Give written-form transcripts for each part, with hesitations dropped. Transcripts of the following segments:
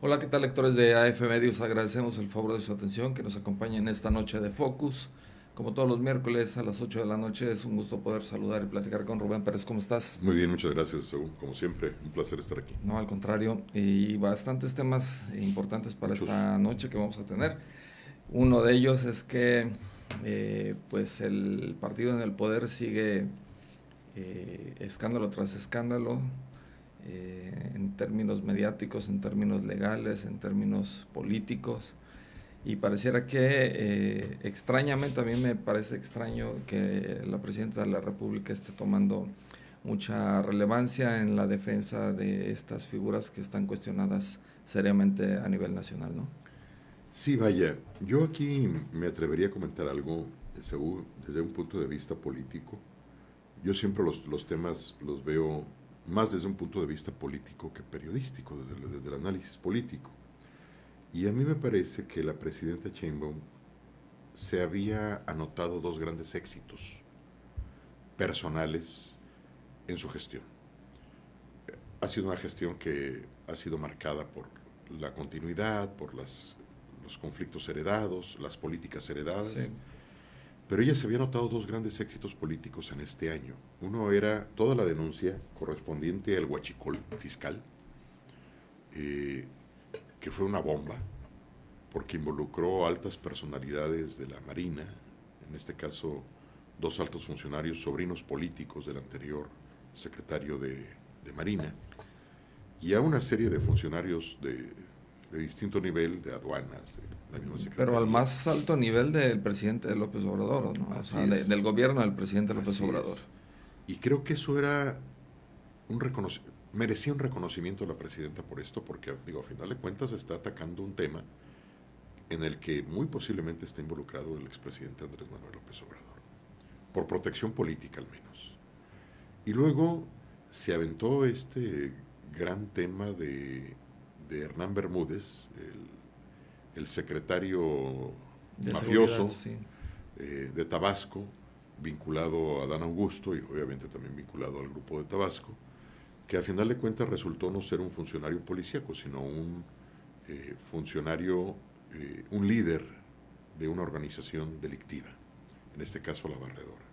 Hola, ¿qué tal, lectores de AF Medios? Agradecemos el favor de su atención, que nos acompañen esta noche de Focus. Como todos los miércoles a las 8 de la noche, es un gusto poder saludar y platicar con Rubén Pérez. ¿Cómo estás? Muy bien, muchas gracias, Saúl. Como siempre, un placer estar aquí. No, al contrario, y bastantes temas importantes para Muchos. esta noche que vamos a tener. Uno de ellos es que pues el partido en el poder sigue escándalo tras escándalo, en términos mediáticos, en términos legales, en términos políticos, y pareciera que extrañamente, a mí me parece extraño que la presidenta de la República esté tomando mucha relevancia en la defensa de estas figuras que están cuestionadas seriamente a nivel nacional, ¿no? Sí, vaya, yo aquí me atrevería a comentar algo, Saúl, desde un punto de vista político. Yo siempre los temas los veo más desde un punto de vista político que periodístico, desde el análisis político. Y a mí me parece que la presidenta Sheinbaum se había anotado dos grandes éxitos personales en su gestión. Ha sido una gestión que ha sido marcada por la continuidad, por los conflictos heredados, las políticas heredadas, Sí. pero ella se había notado dos grandes éxitos políticos en este año. Uno era toda la denuncia correspondiente al huachicol fiscal, eh, que fue una bomba, porque involucró altas personalidades de la Marina, en este caso dos altos funcionarios, sobrinos políticos del anterior secretario de Marina, y a una serie de funcionarios de distinto nivel, de aduanas, de la misma Pero al secretaría. más alto nivel del presidente López Obrador, ¿no? O Así sea, del es, gobierno del presidente López así Obrador. es. Y creo que eso era merecía un reconocimiento a la presidenta por esto, porque, digo, a final de cuentas está atacando un tema en el que muy posiblemente está involucrado el expresidente Andrés Manuel López Obrador, por protección política al menos. Y luego se aventó este gran tema de Hernán Bermúdez, el secretario De seguridad, mafioso sí. de Tabasco, vinculado a Adán Augusto y obviamente también vinculado al grupo de Tabasco, que a final de cuentas resultó no ser un funcionario policíaco, sino un funcionario, un líder de una organización delictiva, en este caso la Barredora.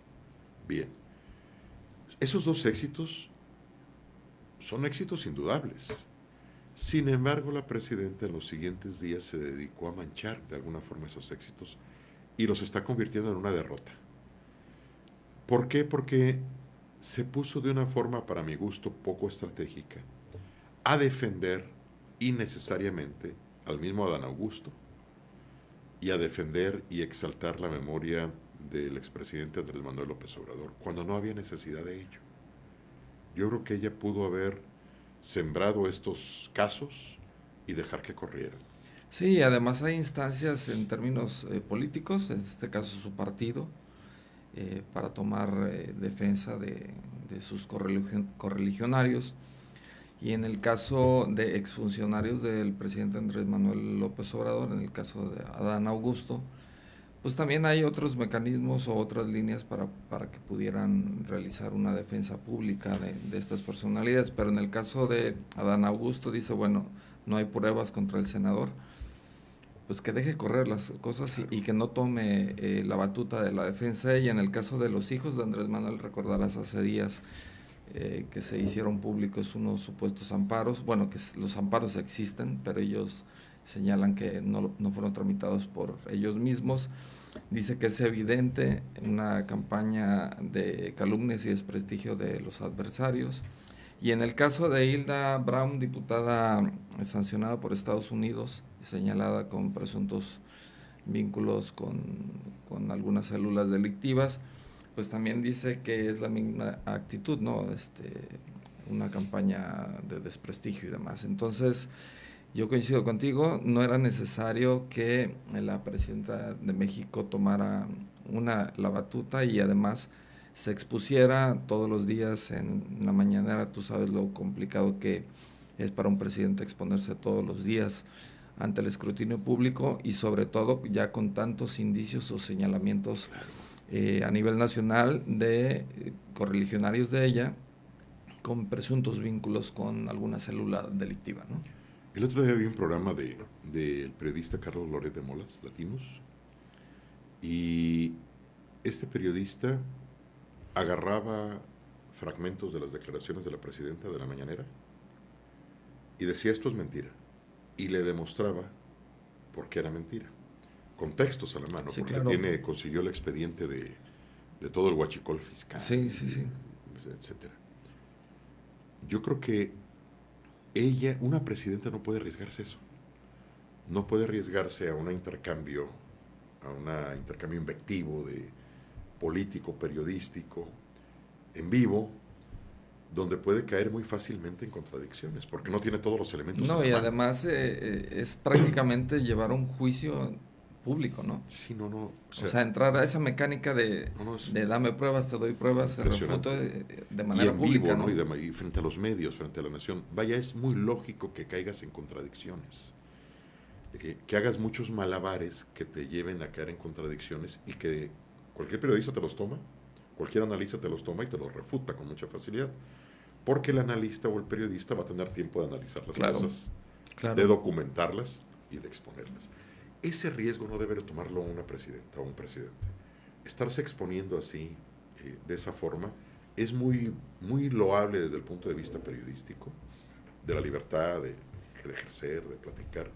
Bien, esos dos éxitos son éxitos indudables. Sin embargo, la presidenta en los siguientes días se dedicó a manchar de alguna forma esos éxitos y los está convirtiendo en una derrota. ¿Por qué? Porque se puso de una forma, para mi gusto, poco estratégica, a defender innecesariamente al mismo Adán Augusto y a defender y exaltar la memoria del expresidente Andrés Manuel López Obrador, cuando no había necesidad de ello. Yo creo que ella pudo haber sembrado estos casos y dejar que corrieran. Sí, además hay instancias en términos políticos, en este caso su partido, para tomar defensa de sus correligionarios. Y en el caso de exfuncionarios del presidente Andrés Manuel López Obrador, en el caso de Adán Augusto, pues también hay otros mecanismos o otras líneas para que pudieran realizar una defensa pública de estas personalidades. Pero en el caso de Adán Augusto dice, bueno, no hay pruebas contra el senador, pues que deje correr las cosas y que no tome la batuta de la defensa. Y en el caso de los hijos de Andrés Manuel, recordarás hace días que se hicieron públicos unos supuestos amparos, bueno, que los amparos existen, pero ellos señalan que no fueron tramitados por ellos mismos. Dice que es evidente una campaña de calumnias y desprestigio de los adversarios. Y en el caso de Hilda Brown, diputada sancionada por Estados Unidos, señalada con presuntos vínculos con algunas células delictivas, pues también dice que es la misma actitud, ¿no? Una campaña de desprestigio y demás. Entonces, yo coincido contigo, no era necesario que la presidenta de México tomara la batuta y además se expusiera todos los días en la mañanera. Tú sabes lo complicado que es para un presidente exponerse todos los días ante el escrutinio público y sobre todo ya con tantos indicios o señalamientos a nivel nacional de correligionarios de ella con presuntos vínculos con alguna célula delictiva, ¿no? El otro día vi un programa del periodista Carlos Loret de Molas, Latinos, y este periodista agarraba fragmentos de las declaraciones de la presidenta de la mañanera y decía esto es mentira, y le demostraba por qué era mentira, con textos a la mano, Sí, porque claro. consiguió el expediente de todo el huachicol fiscal, Sí, sí, sí. etcétera. Yo creo que ella, una presidenta, no puede arriesgarse eso. No puede arriesgarse a un intercambio invectivo de político, periodístico, en vivo, donde puede caer muy fácilmente en contradicciones, porque no tiene todos los elementos en No, la y mano. además es prácticamente llevar un juicio público, ¿no? Sí, no, no. O sea, entrar a esa mecánica no, no, es de dame pruebas, te doy pruebas, te refuto impresionante. de Y manera en pública, vivo, ¿no? ¿no? Y frente a los medios, frente a la nación. Vaya, es muy lógico que caigas en contradicciones. Que hagas muchos malabares que te lleven a caer en contradicciones y que cualquier periodista te los toma, cualquier analista te los toma y te los refuta con mucha facilidad. Porque el analista o el periodista va a tener tiempo de analizar las Claro, cosas, de claro. documentarlas y de exponerlas. Ese riesgo no debe tomarlo una presidenta o un presidente. Estarse exponiendo así, de esa forma, es muy, muy loable desde el punto de vista periodístico, de la libertad de ejercer, de platicar,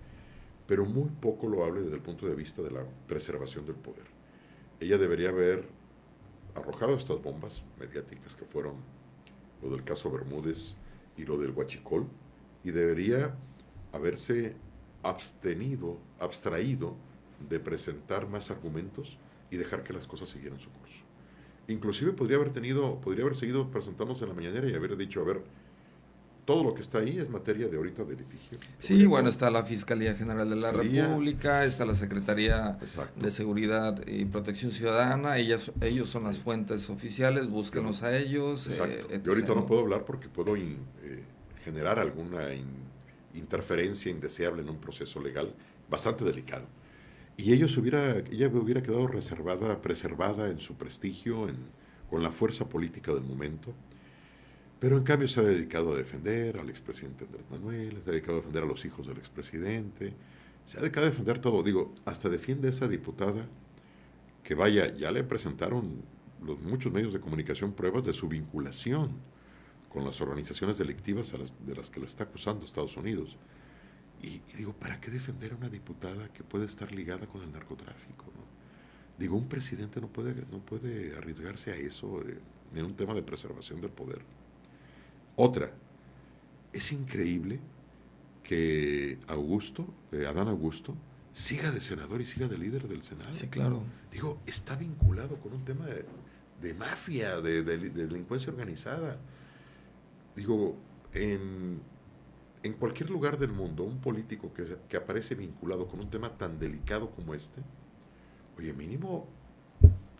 pero muy poco loable desde el punto de vista de la preservación del poder. Ella debería haber arrojado estas bombas mediáticas que fueron lo del caso Bermúdez y lo del Huachicol, y debería haberse abstraído de presentar más argumentos y dejar que las cosas siguieran su curso. Inclusive podría haber seguido presentándose en la mañanera y haber dicho, a ver, todo lo que está ahí es materia de ahorita de litigio. Sí, bueno, está la Fiscalía General de la Fiscalía, República, está la Secretaría exacto, de Seguridad y Protección Ciudadana, ellos son las fuentes oficiales, búsquenos a ellos, exacto. Yo etc., ahorita no ¿no? puedo hablar porque puedo generar alguna interferencia indeseable en un proceso legal bastante delicado. Y ella hubiera quedado preservada en su prestigio, con la fuerza política del momento, pero en cambio se ha dedicado a defender al expresidente Andrés Manuel, se ha dedicado a defender a los hijos del expresidente, se ha dedicado a defender todo. Digo, hasta defiende a esa diputada que vaya, ya le presentaron muchos medios de comunicación pruebas de su vinculación con las organizaciones delictivas de las que le está acusando Estados Unidos. Y digo, ¿para qué defender a una diputada que puede estar ligada con el narcotráfico? ¿No? Digo, un presidente no puede arriesgarse a eso en un tema de preservación del poder. Otra, es increíble que Adán Augusto, siga de senador y siga de líder del Senado. Sí, claro. Digo, está vinculado con un tema de mafia, de delincuencia organizada. Digo, en cualquier lugar del mundo, un político que aparece vinculado con un tema tan delicado como este, oye, mínimo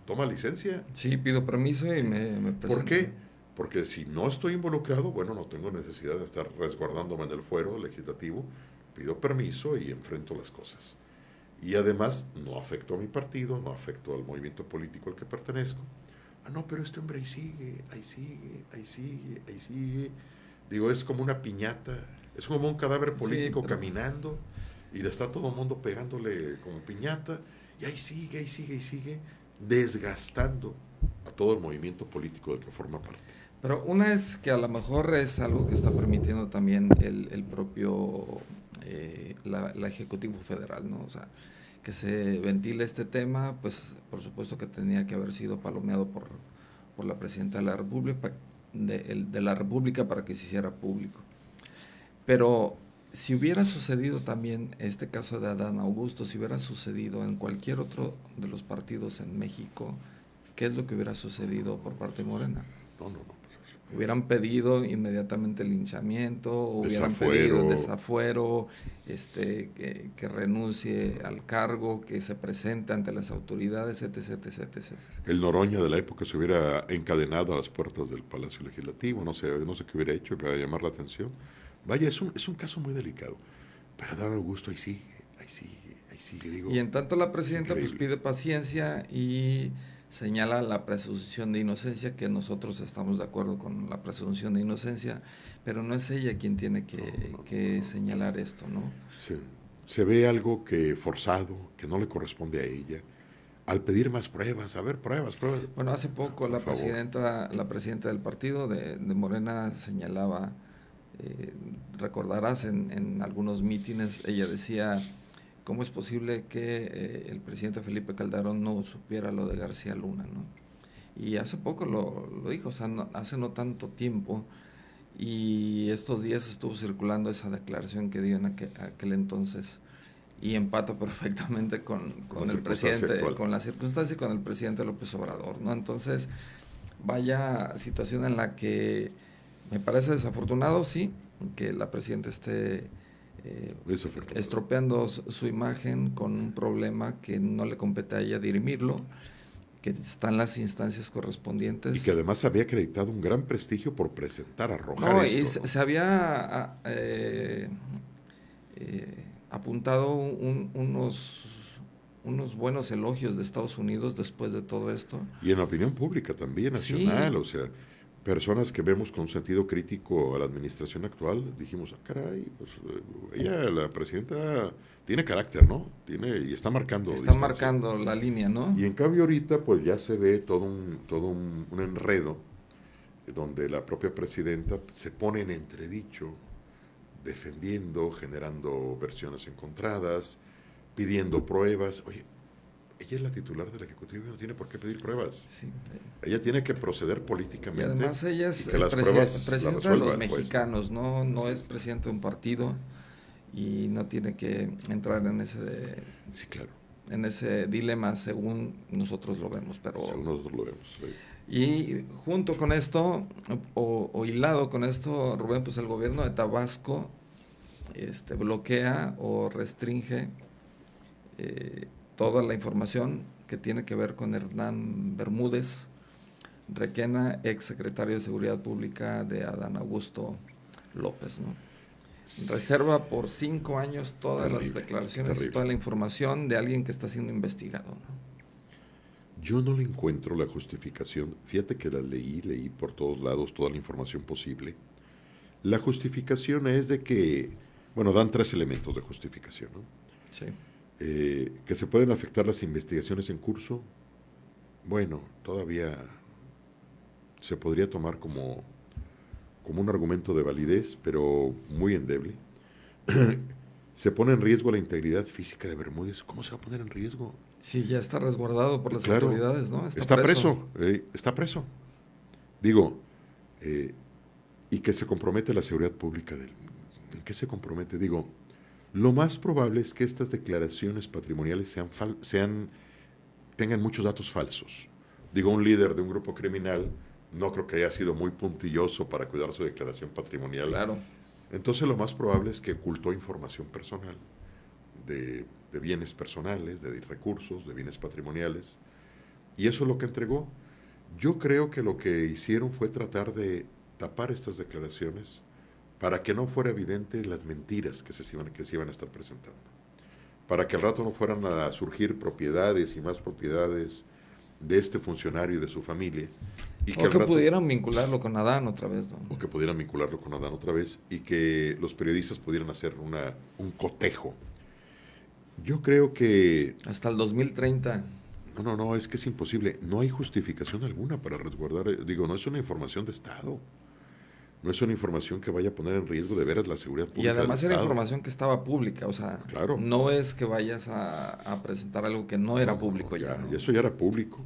toma licencia. Sí, pido permiso y me presento. ¿Por qué? Porque si no estoy involucrado, bueno, no tengo necesidad de estar resguardándome en el fuero legislativo, pido permiso y enfrento las cosas. Y además no afecto a mi partido, no afecto al movimiento político al que pertenezco. Ah, no, pero este hombre ahí sigue, ahí sigue, ahí sigue, ahí sigue. Digo, es como una piñata, es como un cadáver político Sí, pero caminando y le está todo el mundo pegándole como piñata y ahí sigue, ahí sigue, ahí sigue, desgastando a todo el movimiento político del que forma parte. Pero una es que a lo mejor es algo que está permitiendo también el propio, la Ejecutivo Federal, ¿no? O sea, que se ventile este tema, pues por supuesto que tenía que haber sido palomeado por la Presidenta de la República, de la República para que se hiciera público. Pero si hubiera sucedido también este caso de Adán Augusto, si hubiera sucedido en cualquier otro de los partidos en México, ¿qué es lo que hubiera sucedido por parte de Morena? No. Hubieran pedido inmediatamente linchamiento, hubieran Desafuero. pedido desafuero, que renuncie al cargo, que se presente ante las autoridades, etc. El Noroña de la época se hubiera encadenado a las puertas del Palacio Legislativo, no sé qué hubiera hecho para llamar la atención. Vaya, es un caso muy delicado. Pero Adán Augusto ahí sigue, ahí sigue, digo. Y en tanto la presidenta pues increíble. pide paciencia y señala la presunción de inocencia, que nosotros estamos de acuerdo con la presunción de inocencia, pero no es ella quien tiene que señalar esto, ¿no? Se, se ve algo que forzado, que no le corresponde a ella. Al pedir más pruebas, a ver, pruebas. Bueno, hace poco Por favor. la presidenta del partido de Morena señalaba, recordarás en algunos mítines, ella decía, ¿cómo es posible que el presidente Felipe Calderón no supiera lo de García Luna, ¿no? Y hace poco lo dijo, o sea, hace no tanto tiempo, y estos días estuvo circulando esa declaración que dio en aquel entonces, y empata perfectamente Con con la el circunstancia presidente, actual. con la circunstancia y con el presidente López Obrador, ¿no? Entonces, vaya situación en la que me parece desafortunado, sí, que la presidenta esté Desafortunado. estropeando su imagen con un problema que no le compete a ella dirimirlo, que están las instancias Y que correspondientes. además había acreditado un gran prestigio por presentar, arrojar No, y esto, ¿no? se había apuntado unos buenos elogios de Estados Unidos después de todo esto. Y en la opinión pública también, Sí, nacional, o sea, personas que vemos con sentido crítico a la administración actual, dijimos, ah, caray, pues ella, la presidenta, tiene carácter, ¿no? Y está marcando están distancia. marcando la línea, ¿no? Y en cambio ahorita, pues ya se ve todo un enredo donde la propia presidenta se pone en entredicho, defendiendo, generando versiones encontradas, pidiendo pruebas. Oye, ella es la titular del Ejecutivo y no tiene por qué pedir pruebas. Sí. Ella tiene que proceder Y políticamente además ella y es que las pruebas las presidenta de resuelva los el juez, ¿no? mexicanos, no Así es es. presidenta de un partido y no tiene que entrar Sí, claro. en ese dilema según nosotros lo vemos, pero Según nosotros lo vemos. Sí. y junto con esto o hilado con esto, Rubén, pues el gobierno de Tabasco bloquea o restringe toda la información que tiene que ver con Hernán Bermúdez Requena, ex secretario de Seguridad Pública de Adán Augusto López, ¿no? Sí. Reserva por 5 años todas las Terrible, declaraciones y terrible. toda la información de alguien que está siendo investigado, ¿no? Yo no le encuentro la justificación. Fíjate que la leí por todos lados toda la información posible. La justificación es de que, bueno, dan 3 elementos de justificación, ¿no? Sí. Que se pueden afectar las investigaciones en curso. Bueno, todavía se podría tomar como un argumento de validez, pero muy endeble. Se pone en riesgo la integridad física de Bermúdez. ¿Cómo se va a poner en riesgo? Sí, ya está resguardado por las Claro, autoridades, ¿no? Está está preso. preso, está preso. Digo, eh, y que se compromete la seguridad pública ¿en qué se compromete? Digo, lo más probable es que estas declaraciones patrimoniales tengan muchos datos falsos. Digo, un líder de un grupo criminal no creo que haya sido muy puntilloso para cuidar su declaración patrimonial. Claro. Entonces lo más probable es que ocultó información personal de bienes personales, de recursos, de bienes patrimoniales. Y eso es lo que entregó. Yo creo que lo que hicieron fue tratar de tapar estas declaraciones para que no fuera evidente las mentiras que se iban a estar presentando. Para que al rato no fueran a surgir propiedades y más propiedades de este funcionario y de su familia. Y que O al que rato, pudieran vincularlo con Adán otra vez, ¿no? o que pudieran vincularlo con Adán otra vez y que los periodistas pudieran hacer un cotejo. Yo creo que Hasta el 2030. no, es que es imposible. No hay justificación alguna para resguardar, digo, no es una información de Estado. No es una información que vaya a poner en riesgo de veras la seguridad Y pública del además era Estado. información que estaba pública, o sea, Claro. no es que vayas a presentar algo que no era público ya, ¿no? Y eso ya era público.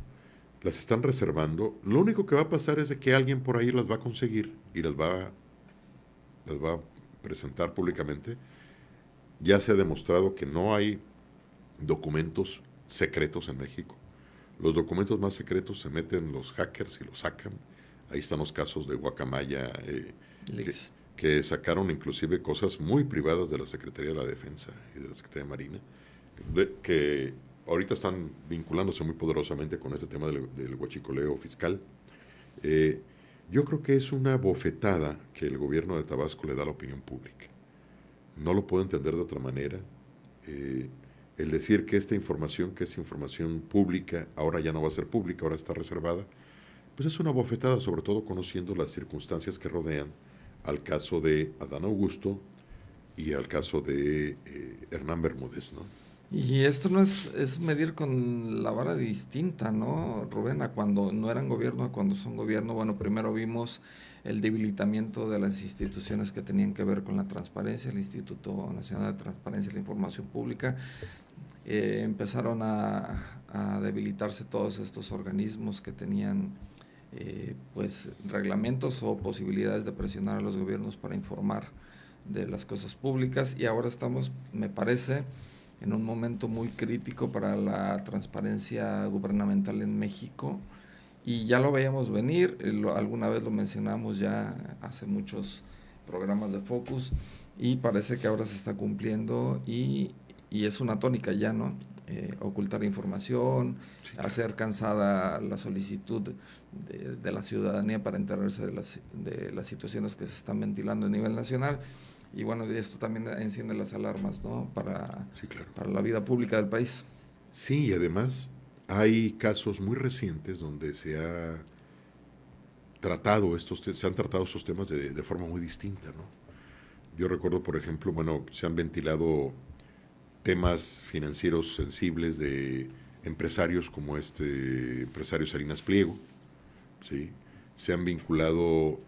Las están reservando. Lo único que va a pasar es de que alguien por ahí las va a conseguir y las va a presentar públicamente. Ya se ha demostrado que no hay documentos secretos en México. Los documentos más secretos se meten los hackers y los sacan. Ahí están los casos de Guacamaya, que, Leaks. que sacaron inclusive cosas muy privadas de la Secretaría de la Defensa y de la Secretaría de Marina, que ahorita están vinculándose muy poderosamente con este tema del huachicoleo fiscal. Yo creo que es una bofetada que el gobierno de Tabasco le da a la opinión pública. No lo puedo entender de otra manera. Eh, el decir que esta información, que es información pública, ahora ya no va a ser pública, ahora está reservada, pues es una bofetada, sobre todo conociendo las circunstancias que rodean al caso de Adán Augusto y al caso de Hernán Bermúdez, ¿no? Y esto no es medir con la vara distinta, ¿no, Rubén? A cuando no eran gobierno, a cuando son gobierno. Bueno, primero vimos el debilitamiento de las instituciones que tenían que ver con la transparencia, el Instituto Nacional de Transparencia y la Información Pública. Empezaron a debilitarse todos estos organismos que tenían pues reglamentos o posibilidades de presionar a los gobiernos para informar de las cosas públicas, y ahora estamos, me parece, en un momento muy crítico para la transparencia gubernamental en México, y ya lo veíamos venir, alguna vez lo mencionamos ya hace muchos programas de Focus, y parece que ahora se está cumpliendo, y es una tónica ya, ¿no? Ocultar información, Sí, claro. hacer cansada la solicitud de la ciudadanía para enterarse de las situaciones que se están ventilando a nivel nacional. Y bueno, esto también enciende las alarmas, ¿no? Sí, claro. Para la vida pública del país. Sí, y además hay casos muy recientes donde se han tratado estos temas de forma muy distinta, ¿no? Yo recuerdo, por ejemplo, bueno, se han ventilado temas financieros sensibles de empresarios como este empresario Salinas Pliego, ¿sí? Se han vinculado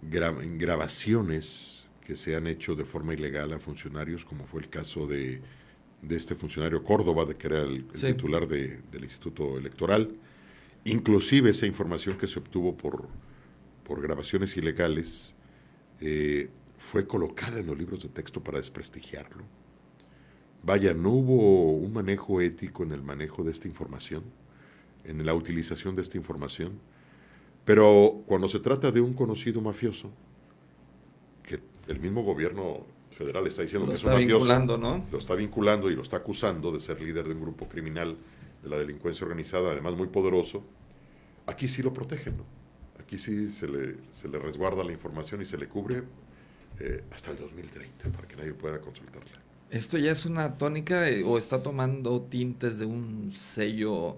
grabaciones que se han hecho de forma ilegal a funcionarios, como fue el caso de este funcionario Córdoba, que era el Sí. titular del Instituto Electoral. Inclusive esa información que se obtuvo por grabaciones ilegales fue colocada en los libros de texto para desprestigiarlo. Vaya, no hubo un manejo ético en el manejo de esta información, en la utilización de esta información, pero cuando se trata de un conocido mafioso, que el mismo gobierno federal está diciendo Lo que es un está mafioso, vinculando, ¿no? lo está vinculando y lo está acusando de ser líder de un grupo criminal de la delincuencia organizada, además muy poderoso, aquí sí lo protegen, ¿no? Aquí sí se le resguarda la información y se le cubre hasta el 2030 para que nadie pueda consultarla. ¿Esto ya es una tónica o está tomando tintes de un sello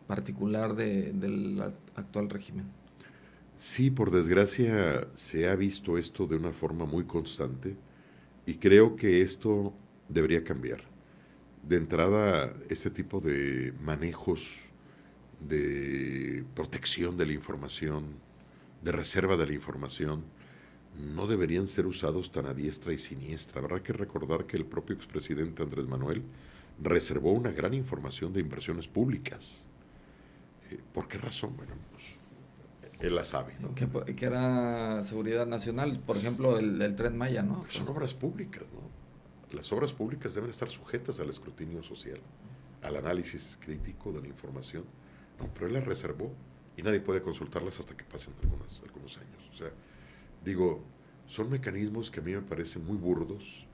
particular del actual régimen? Sí, por desgracia se ha visto esto de una forma muy constante y creo que esto debería cambiar. De entrada, este tipo de manejos de protección de la información, de reserva de la información, no deberían ser usados tan a diestra y siniestra. Habrá que recordar que el propio expresidente Andrés Manuel reservó una gran información de inversiones públicas. ¿Por qué razón? Bueno, pues él la sabe, ¿no? Que era seguridad nacional, por ejemplo, el Tren Maya, ¿no? Son obras públicas, ¿no? Las obras públicas deben estar sujetas al escrutinio social, al análisis crítico de la información. No, pero él las reservó y nadie puede consultarlas hasta que pasen algunos años. O sea, digo, son mecanismos que a mí me parecen muy burdos,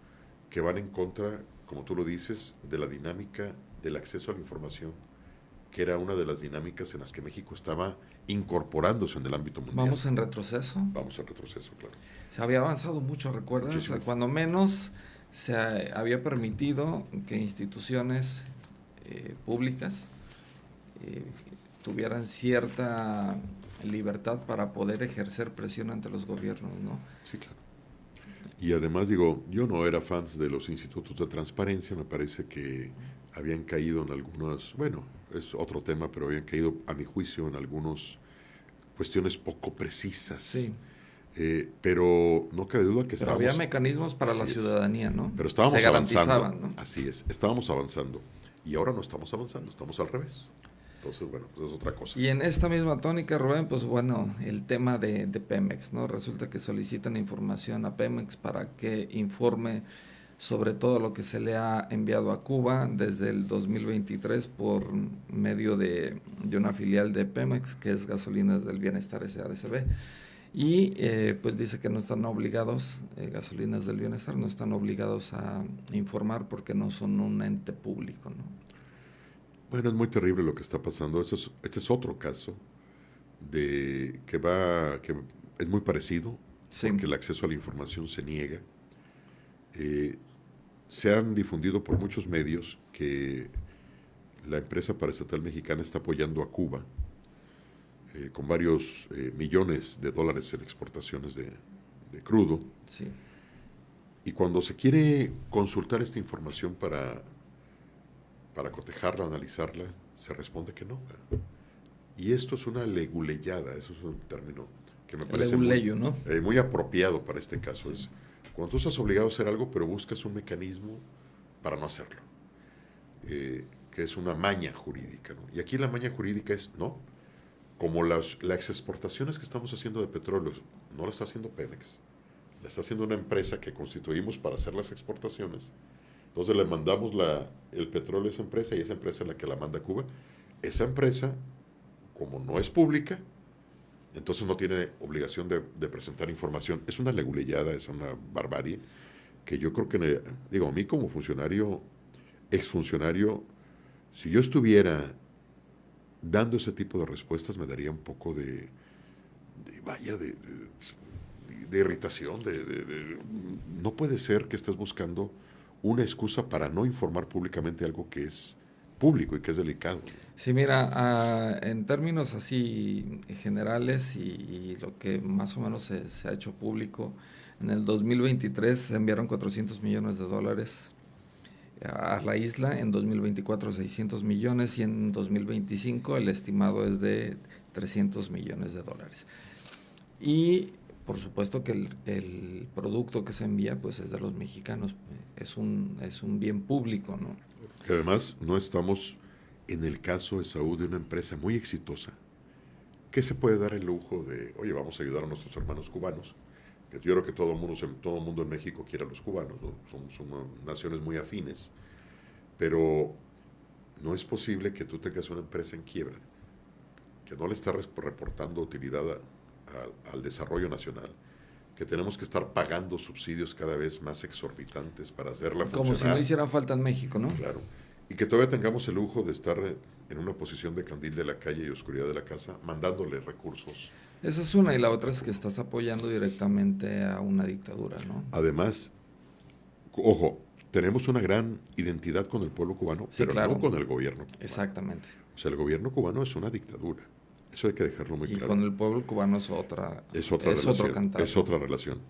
que van en contra, como tú lo dices, de la dinámica del acceso a la información, que era una de las dinámicas en las que México estaba incorporándose en el ámbito mundial. Vamos en retroceso. Vamos en retroceso, claro. Se había avanzado mucho, ¿recuerdas? Muchísimo. Cuando menos se había permitido que instituciones públicas eh, tuvieran cierta libertad para poder ejercer presión ante los gobiernos, ¿no? Sí, claro. Y además digo, yo no era fan de los institutos de transparencia, me parece que habían caído en algunos, bueno, es otro tema, pero habían caído a mi juicio en algunas cuestiones poco precisas. Sí. Pero no cabe duda que pero estábamos... había mecanismos para la ciudadanía, ¿no? Pero estábamos se garantizaban, avanzando. ¿no? Así es, estábamos avanzando. Y ahora no estamos avanzando, estamos al revés. Entonces, bueno, pues es otra cosa. Y en esta misma tónica, Rubén, pues bueno, el tema de Pemex, ¿no? Resulta que solicitan información a Pemex para que informe sobre todo lo que se le ha enviado a Cuba desde el 2023 por medio de una filial de Pemex, que es Gasolinas del Bienestar SADCB. Y pues dice que no están obligados, Gasolinas del Bienestar, no están obligados a informar porque no son un ente público, ¿no? Bueno, es muy terrible lo que está pasando. Este es otro caso que es muy parecido, Sí. porque el acceso a la información se niega. se han difundido por muchos medios que la empresa paraestatal mexicana está apoyando a Cuba con varios millones de dólares en exportaciones de crudo. Sí. Y cuando se quiere consultar esta información para cotejarla, analizarla, se responde que no. Y esto es una leguleyada, eso es un término que me parece Leguleyo, ¿no? muy apropiado para este caso. Sí. Es cuando tú estás obligado a hacer algo, pero buscas un mecanismo para no hacerlo, que es una maña jurídica, ¿no? Y aquí la maña jurídica es, no, como las exportaciones que estamos haciendo de petróleo, no la está haciendo Pemex, la está haciendo una empresa que constituimos para hacer las exportaciones. Entonces le mandamos el petróleo a esa empresa y esa empresa es la que la manda a Cuba. Esa empresa, como no es pública, entonces no tiene obligación de presentar información. Es una leguleyada, es una barbarie, que yo creo que, digo, a mí como funcionario, exfuncionario, si yo estuviera dando ese tipo de respuestas, me daría un poco de irritación. No puede ser que estés buscando una excusa para no informar públicamente algo que es público y que es delicado. Sí, mira, en términos así generales y lo que más o menos se ha hecho público, en el 2023 se enviaron 400 millones de dólares a la isla, en 2024 600 millones y en 2025 el estimado es de 300 millones de dólares. Y por supuesto que el producto que se envía pues es de los mexicanos, es un bien público, ¿no? Que además no estamos en el caso de Saúl de una empresa muy exitosa que se puede dar el lujo de, oye, vamos a ayudar a nuestros hermanos cubanos, que yo creo que todo el mundo en México quiere a los cubanos, ¿no? Somos naciones muy afines, pero no es posible que tú tengas una empresa en quiebra que no le está reportando utilidad al desarrollo nacional, que tenemos que estar pagando subsidios cada vez más exorbitantes para hacerla funcionar. Como si no hicieran falta en México, ¿no? Claro. Y que todavía tengamos el lujo de estar en una posición de candil de la calle y oscuridad de la casa, mandándole recursos. Esa es una, y la otra es que estás apoyando directamente a una dictadura, ¿no? Además, ojo, tenemos una gran identidad con el pueblo cubano, Sí, pero claro. no con el gobierno cubano. Exactamente. O sea, el gobierno cubano es una dictadura. Eso hay que dejarlo muy claro. Y con el pueblo cubano es otra relación, otro cantar. Es otra relación.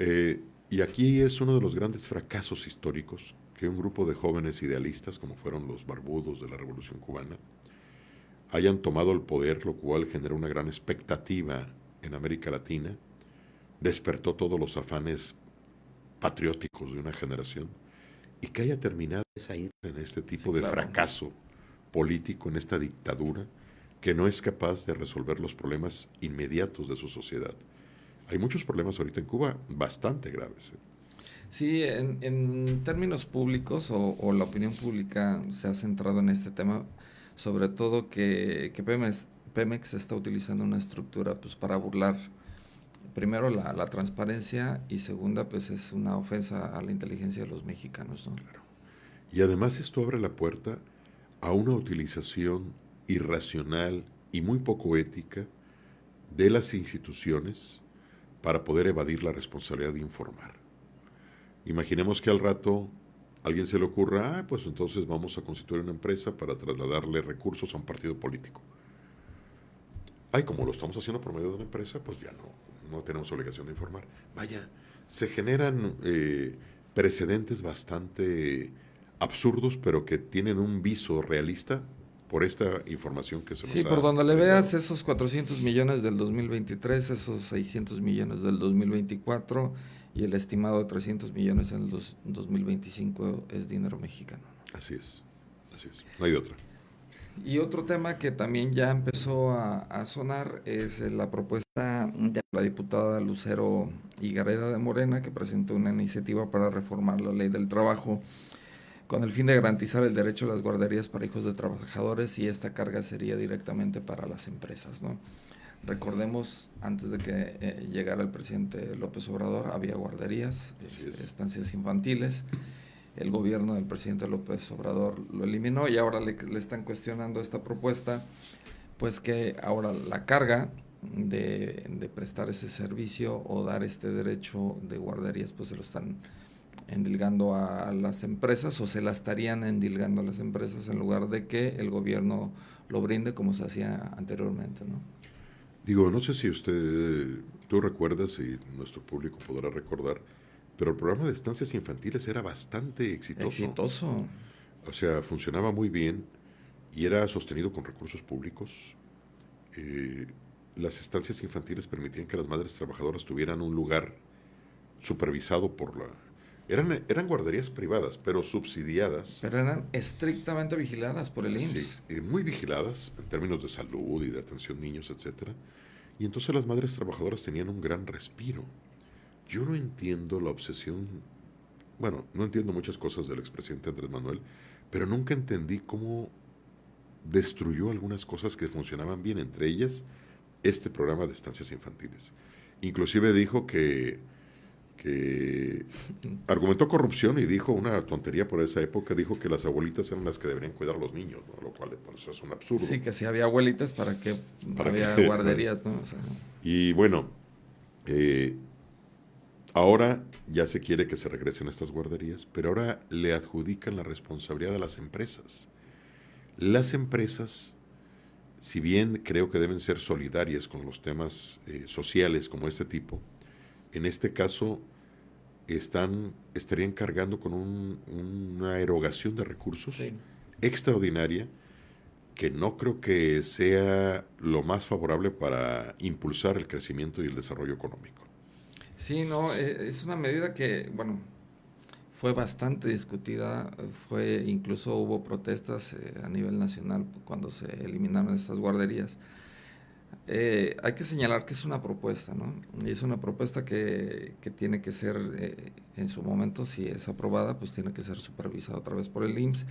Y aquí es uno de los grandes fracasos históricos que un grupo de jóvenes idealistas, como fueron los barbudos de la Revolución Cubana, hayan tomado el poder, lo cual generó una gran expectativa en América Latina, despertó todos los afanes patrióticos de una generación, y que haya terminado en este tipo de fracaso político, en esta dictadura, que no es capaz de resolver los problemas inmediatos de su sociedad. Hay muchos problemas ahorita en Cuba bastante graves. Sí, en términos públicos o la opinión pública se ha centrado en este tema, sobre todo que Pemex está utilizando una estructura pues para burlar primero la transparencia y segunda pues es una ofensa a la inteligencia de los mexicanos, ¿no? Claro. Y además esto abre la puerta a una utilización irracional y muy poco ética de las instituciones para poder evadir la responsabilidad de informar. Imaginemos que al rato a alguien se le ocurra, pues entonces vamos a constituir una empresa para trasladarle recursos a un partido político. Como lo estamos haciendo por medio de una empresa, pues ya no tenemos obligación de informar. Vaya, se generan precedentes bastante absurdos, pero que tienen un viso realista por esta información que se nos Sí, por donde le veas esos 400 millones del 2023, esos 600 millones del 2024 y el estimado de 300 millones en el 2025 es dinero mexicano. Así es, no hay de otra. Y otro tema que también ya empezó a sonar es la propuesta de la diputada Lucero Higareda de Morena, que presentó una iniciativa para reformar la ley del trabajo con el fin de garantizar el derecho a las guarderías para hijos de trabajadores, y esta carga sería directamente para las empresas, ¿no? Recordemos, antes de que llegara el presidente López Obrador, había guarderías, estancias infantiles. El gobierno del presidente López Obrador lo eliminó y ahora le están cuestionando esta propuesta, pues que ahora la carga de prestar ese servicio o dar este derecho de guarderías, pues se lo están endilgando a las empresas, o se la estarían endilgando a las empresas en lugar de que el gobierno lo brinde como se hacía anteriormente, ¿no? Digo, no sé si tú recuerdas y nuestro público podrá recordar, pero el programa de estancias infantiles era bastante exitoso. Exitoso. O sea, funcionaba muy bien y era sostenido con recursos públicos. Eh, las estancias infantiles permitían que las madres trabajadoras tuvieran un lugar supervisado por la... Eran guarderías privadas, pero subsidiadas. Pero eran estrictamente vigiladas por el Sí, IMSS. muy vigiladas en términos de salud y de atención a niños, etcétera. Y entonces las madres trabajadoras tenían un gran respiro. Yo no entiendo la obsesión, bueno, no entiendo muchas cosas del expresidente Andrés Manuel, pero nunca entendí cómo destruyó algunas cosas que funcionaban bien, entre ellas este programa de estancias infantiles. Inclusive dijo que argumentó corrupción y dijo una tontería por esa época, dijo que las abuelitas eran las que deberían cuidar a los niños, ¿no? Lo cual por eso es un absurdo. Sí, que si había abuelitas, ¿para qué ¿Para había qué? guarderías, no? O sea, Y bueno, ahora ya se quiere que se regresen estas guarderías, pero ahora le adjudican la responsabilidad a las empresas. Las empresas, si bien creo que deben ser solidarias con los temas sociales como este tipo, en este caso estarían cargando con una erogación de recursos sí. extraordinaria que no creo que sea lo más favorable para impulsar el crecimiento y el desarrollo económico. Sí, no, es una medida que, bueno, fue bastante discutida, incluso hubo protestas a nivel nacional cuando se eliminaron estas guarderías. Hay que señalar que es una propuesta, ¿no? Y es una propuesta que tiene que ser, en su momento, si es aprobada, pues tiene que ser supervisada otra vez por el IMSS.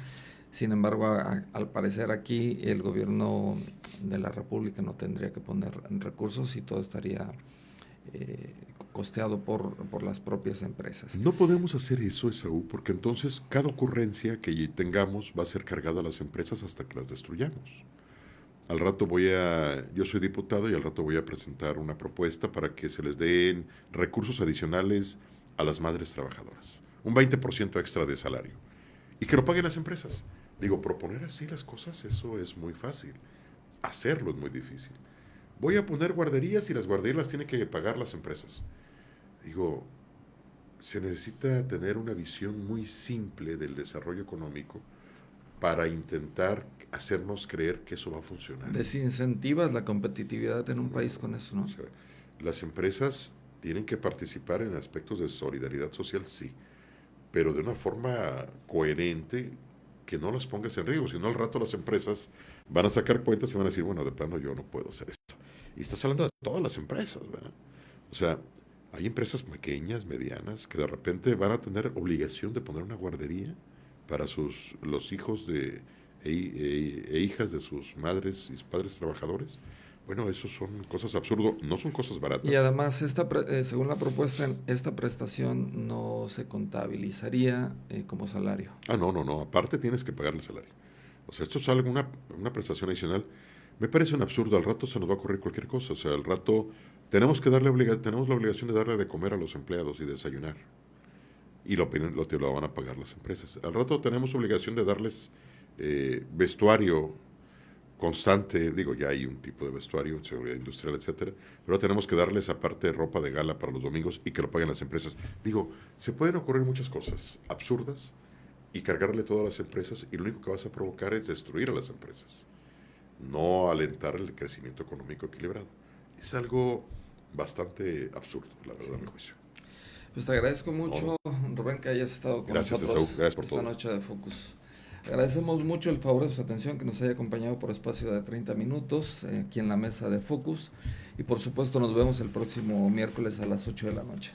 Sin embargo, al parecer aquí el gobierno de la República no tendría que poner recursos y todo estaría costeado por las propias empresas. No podemos hacer eso, Esaú, porque entonces cada ocurrencia que tengamos va a ser cargada a las empresas hasta que las destruyamos. Al rato yo soy diputado y al rato voy a presentar una propuesta para que se les den recursos adicionales a las madres trabajadoras. Un 20% extra de salario. Y que lo paguen las empresas. Digo, proponer así las cosas, eso es muy fácil. Hacerlo es muy difícil. Voy a poner guarderías y las guarderías las tienen que pagar las empresas. Digo, se necesita tener una visión muy simple del desarrollo económico para intentar hacernos creer que eso va a funcionar. Desincentivas la competitividad en un país con eso, ¿no? O sea, las empresas tienen que participar en aspectos de solidaridad social, sí, pero de una forma coherente que no las pongas en riesgo, si no al rato las empresas van a sacar cuentas y van a decir, bueno, de plano yo no puedo hacer esto. Y estás hablando de todas las empresas, ¿verdad? O sea, hay empresas pequeñas, medianas, que de repente van a tener obligación de poner una guardería para los hijos e hijas de sus madres y padres trabajadores. Bueno, eso son cosas absurdas, no son cosas baratas. Y además, según la propuesta, esta prestación no se contabilizaría como salario. No. Aparte tienes que pagarle salario. O sea, esto es algo, una prestación adicional. Me parece un absurdo. Al rato se nos va a ocurrir cualquier cosa. O sea, al rato tenemos la obligación de darle de comer a los empleados y desayunar. Y lo van a pagar las empresas. Al rato tenemos obligación de darles vestuario constante, digo, ya hay un tipo de vestuario, seguridad industrial, etcétera, pero tenemos que darles aparte ropa de gala para los domingos y que lo paguen las empresas. Digo, se pueden ocurrir muchas cosas absurdas y cargarle todo a las empresas y lo único que vas a provocar es destruir a las empresas, no alentar el crecimiento económico equilibrado. Es algo bastante absurdo, la verdad, a mi juicio. Pues te agradezco mucho, Rubén, que hayas estado con nosotros Gracias por esta todo. noche de Focus. Agradecemos mucho el favor de su atención, que nos haya acompañado por espacio de 30 minutos aquí en la mesa de Focus. Y por supuesto nos vemos el próximo miércoles a las 8 de la noche.